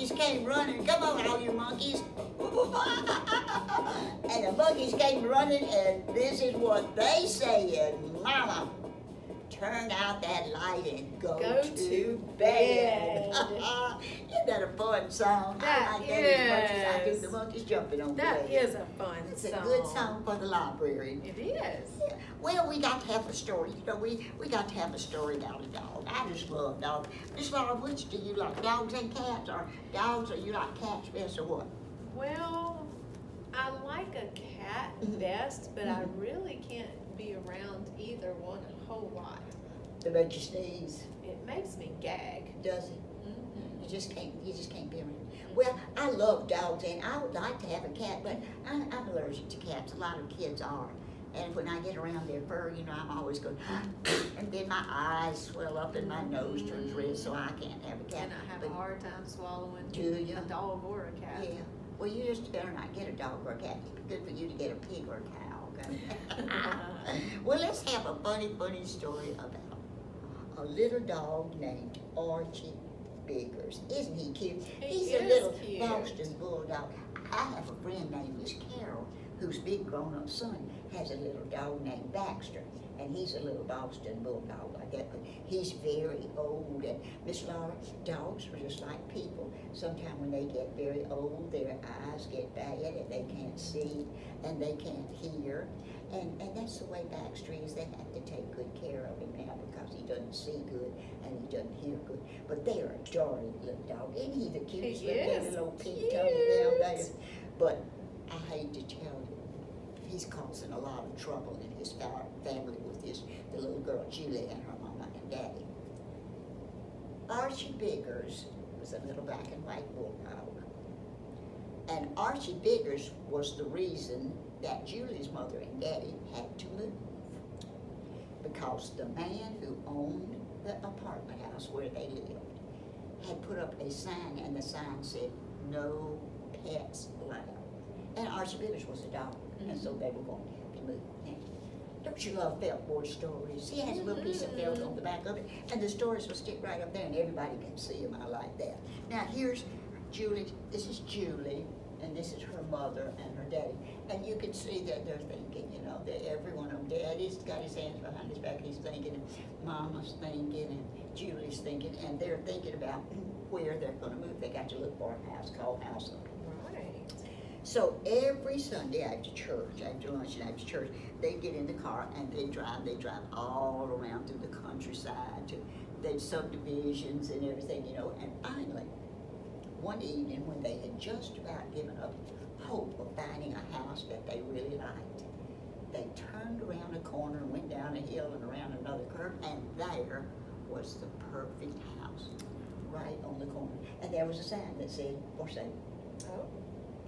monkeys came running. Come on, all you monkeys. And the monkeys came running, and this is what they said. Mama, turn out that light and go to bed. Isn't that a fun song? I like that as much as I do the monkeys jumping on That bed. is a fun It's song. a good song for the library. It is. Yeah. Well, we got to have a story. You know, we got to have a story about a dog. I just love dogs. Miss Laura, which do you like, dogs and cats, or dogs, or you like cats best, or what? Well, I like a cat best, but I really can't be around either one a whole lot. They make you sneeze, It makes me gag. does it? Mm-hmm. You just can't be around. Well, I love dogs, and I would like to have a cat, but I'm allergic to cats. A lot of kids are. And when I get around their fur, you know, I'm always going, and then my eyes swell up and my nose turns red, so I can't have a cat. And I have But a hard time swallowing do you? a dog or a cat. Yeah. Well, you just better not get a dog or a cat. It'd be good for you to get a pig or a cow, okay? Well, let's have a funny story about a little dog named Archie Biggers. Isn't he cute? He's a is little cute. Boston bulldog. I have a friend named Miss Carol, whose big grown-up son has a little dog named Baxter, and he's a little Boston bulldog like that, but he's very old. And Miss Laura, dogs are just like people. Sometimes when they get very old, their eyes get bad and they can't see and they can't hear. And that's the way Baxter is. They have to take good care of him now because he doesn't see good and he doesn't hear good. But they are a darling little dog. Isn't he the cutest He little is little pink cute. tummy down there? But I hate to tell you, he's causing a lot of trouble in his family with the little girl Julie and her mama and daddy. Archie Biggers was a little black and white bulldog. And Archie Biggers was the reason that Julie's mother and daddy had to move. Because the man who owned the apartment house where they lived had put up a sign, and the sign said, "No pets allowed." And Archie Biggers was a dog, and so they were going to move. Now, don't you love felt board stories? He has a little piece of felt on the back of it, and the stories will stick right up there, and everybody can see them. I like that. Now, here's Julie. This is Julie, and this is her mother and her daddy. And you can see that they're thinking, you know, that every one of them, Daddy's got his hands behind his back, he's thinking, and Mama's thinking, and Julie's thinking, and they're thinking about where they're going to move. They got to look for a house called House Up. Right. So every Sunday after church, after lunch and after church, they get in the car and they drive all around through the countryside to the subdivisions and everything, you know. And finally, one evening when they had just about given up hope of finding a house that they really liked, they turned around a corner and went down a hill and around another curve, and there was the perfect house right on the corner. And there was a sign that said, "For sale." Oh.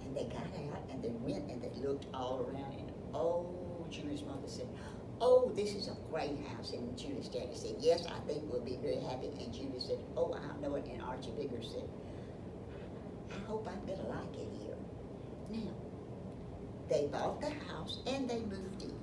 And they got out and they went and they looked all around, and oh, Julie's mother said, "Oh, this is a great house." And Julie's daddy said, "Yes, I think we'll be very happy." And Julie said, "Oh, I know it." And Archie Biggers said, "I hope I'm gonna like it here." Now, they bought the house and they moved in.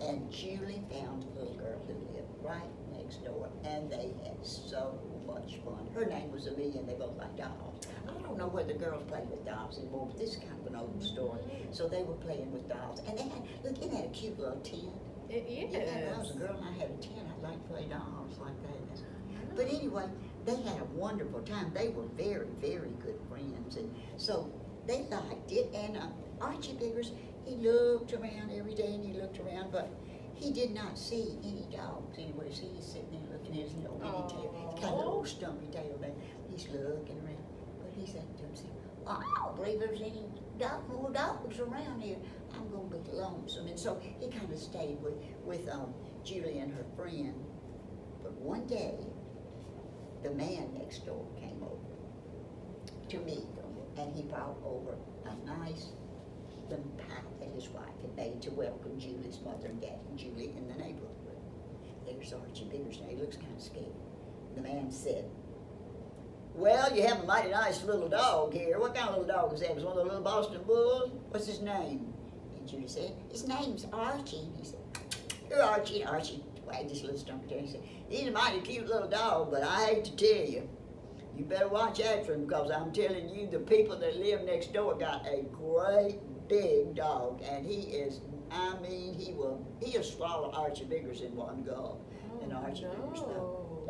And Julie found a little girl who lived right next door, and they had so much fun. Her name was Amelia, and they both liked dolls. I don't know whether girls play with dolls anymore, but this is kind of an old story. So they were playing with dolls, and they had, look, isn't that a cute little tent? It is. Yeah, if I was a girl and I had a tent, I'd like to play dolls like that. But anyway, they had a wonderful time. They were very, very good friends, and so they liked it. And Archie Biggers, he looked around every day, and he looked around, but he did not see any dogs anywhere. See, he's sitting there looking at his little bitty tail, kind of little stumpy tail there. He's looking around, but he said to himself, "Well, I don't believe there's any more dogs around here. I'm going to be lonesome." And so he kind of stayed with Julie and her friend. But one day, the man next door came over to meet them, and he brought over a nice little pie that his wife had made to welcome Julie's mother and dad and Julie in the neighborhood. There's Archie Biggers, and he looks kind of scared. The man said, "Well, you have a mighty nice little dog here. What kind of little dog is that? Was one of the little Boston Bulls? What's his name?" And Julie said, "His name's Archie." And he said, "You're Archie." And Archie wagged his little stumpy tail. He said, "He's a mighty cute little dog, but I hate to tell you, You better watch after him, because I'm telling you, the people that live next door got a great big dog, and he is, I mean, he'll swallow Archie Biggers in one go. And Archie Biggers though.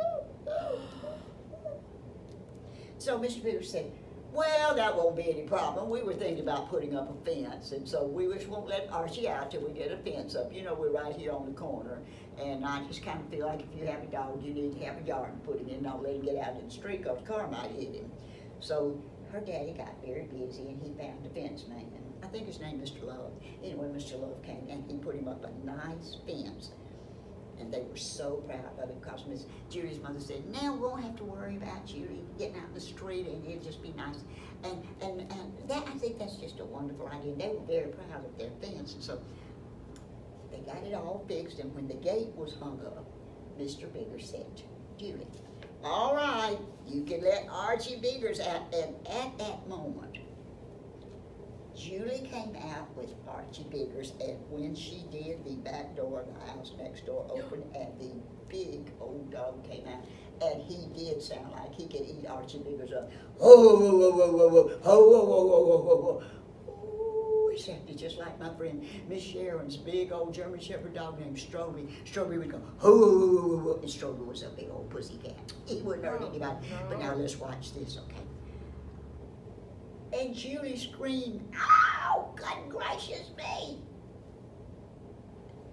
So Mr. Biggers said, well, that won't be any problem. We were thinking about putting up a fence, and so we just won't let Archie out till we get a fence up. You know, we're right here on the corner, and I just kind of feel like if you have a dog, you need to have a yard to put him in. Don't let him get out in the street, because the car might hit him. So her daddy got very busy, and he found a fence man. I think his name is Mr. Love. Anyway, Mr. Love came, and he put him up a nice fence. And they were so proud of it, because Miss Julie's mother said, now we won't have to worry about Julie getting out in the street, and it'll just be nice. And that, I think that's just a wonderful idea. They were very proud of their fence, and so they got it all fixed. And when the gate was hung up, Mr. Biggers said to Julie, all right, you can let Archie Biggers out. And at that moment, Julie came out with Archie Biggers, and when she did, the back door of the house next door opened, and the big old dog came out, and he did sound like he could eat Archie Biggers up. Oh, whoa, whoa, whoa, whoa, whoa, oh, whoa, whoa, whoa, whoa, whoa, whoa. He sounded just like my friend Miss Sharon's big old German Shepherd dog named Stroby. Stroby would go, oh, whoa, whoa, whoa, whoa, and Stroby was a big old pussy cat. He wouldn't hurt anybody. But now let's watch this, okay? And Julie screamed, ow, good gracious me.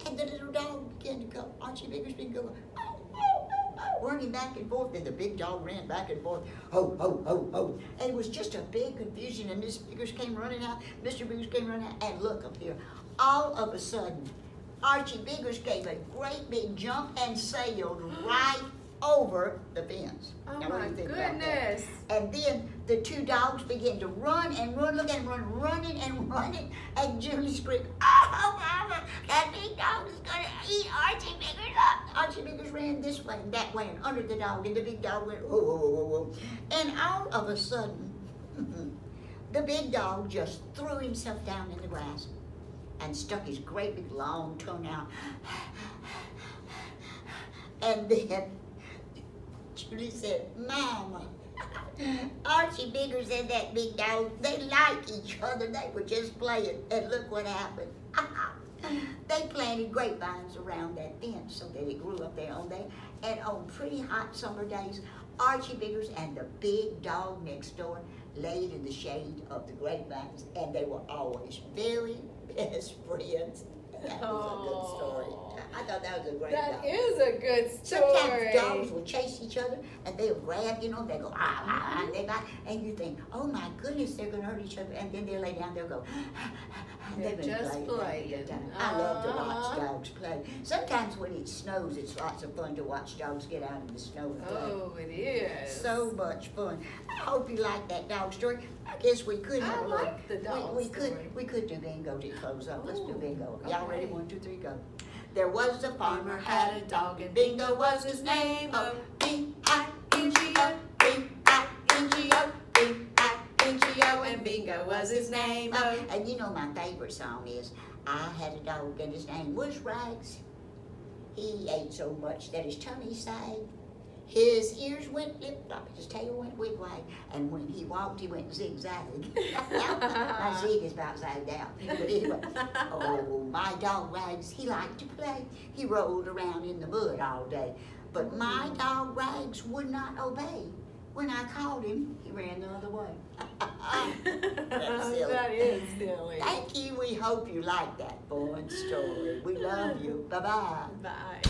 And the little dog began to go, Archie Biggers began to go, oh, oh, oh, oh, running back and forth. And the big dog ran back and forth, oh, oh, oh, oh. And it was just a big confusion. And Miss Biggers came running out, Mr. Biggers came running out, and look up here. All of a sudden, Archie Biggers gave a great big jump and sailed right over the fence. Oh now, my goodness. And then the two dogs began to run and run, look at them running and running, and Julie screamed, oh, Mama, that big dog is going to eat Archie Biggers up. Archie Biggers ran this way and that way and under the dog, and the big dog went, whoa, whoa, whoa, whoa, whoa. And all of a sudden, the big dog just threw himself down in the grass and stuck his great big long tongue out. And then Julie said, Mama, Archie Biggers and that big dog, they like each other. They were just playing, and look what happened. They planted grapevines around that fence so that it grew up there on there. And on pretty hot summer days, Archie Biggers and the big dog next door laid in the shade of the grapevines, and they were always very best friends. That was a good story. I thought that was a great dog. That is a good story. Sometimes dogs will chase each other, and they'll grab, they go, ah, ah, ah, and they bite, and you think, oh my goodness, they're going to hurt each other, and then they'll lay down, they'll go, They're just playing. I love to watch dogs play. Sometimes when it snows, it's lots of fun to watch dogs get out in the snow and play. Oh, it is. So much fun. I hope you like that dog story. I guess we could have a little. like the dog story. We could do bingo to close up. Let's do bingo. Y'all ready? 1, 2, 3, go. There was a farmer had a dog, and Bingo was his name. Oh, B-I-N-G-O, B-I-N-G-O, B-I-N-G-O, and Bingo was his name. Oh, and you know my favorite song is, I had a dog and his name was Rags. He ate so much that his tummy sagged. His ears went flip-flop, his tail went wig-wag, and when he walked, he went zigzag. My zig is about zagged out. But anyway, oh, my dog Rags, he liked to play. He rolled around in the mud all day. But my dog Rags would not obey. When I called him, he ran the other way. That's silly. That is silly. Thank you. We hope you like that fun story. We love you. Bye-bye. Bye.